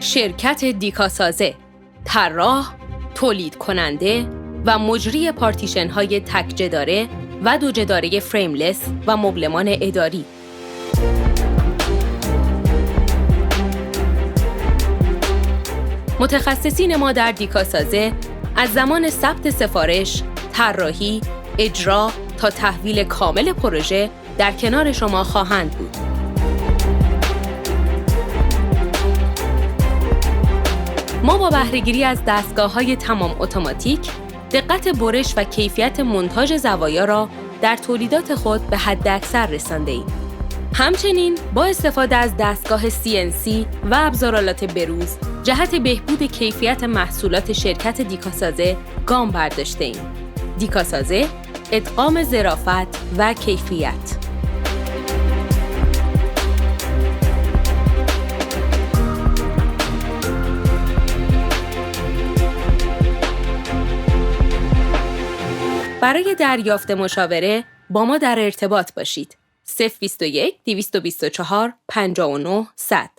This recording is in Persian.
شرکت دیکاسازه، طراح، تولید کننده و مجری پارتیشن های تک جداره و دو جداره فریملس و مبلمان اداری. متخصصین ما در دیکاسازه از زمان ثبت سفارش، طراحی، اجرا تا تحویل کامل پروژه در کنار شما خواهند بود. ما با بهره‌گیری از دستگاه‌های تمام اتوماتیک، دقت برش و کیفیت مونتاژ زوایا را در تولیدات خود به حداکثر رسانده‌ایم. همچنین با استفاده از دستگاه CNC و ابزارآلات بروز، جهت بهبود کیفیت محصولات شرکت دیکاسازه گام برداشته‌ایم. دیکاسازه، ادغام ظرافت و کیفیت. برای دریافت مشاوره با ما در ارتباط باشید. 021 224 59 100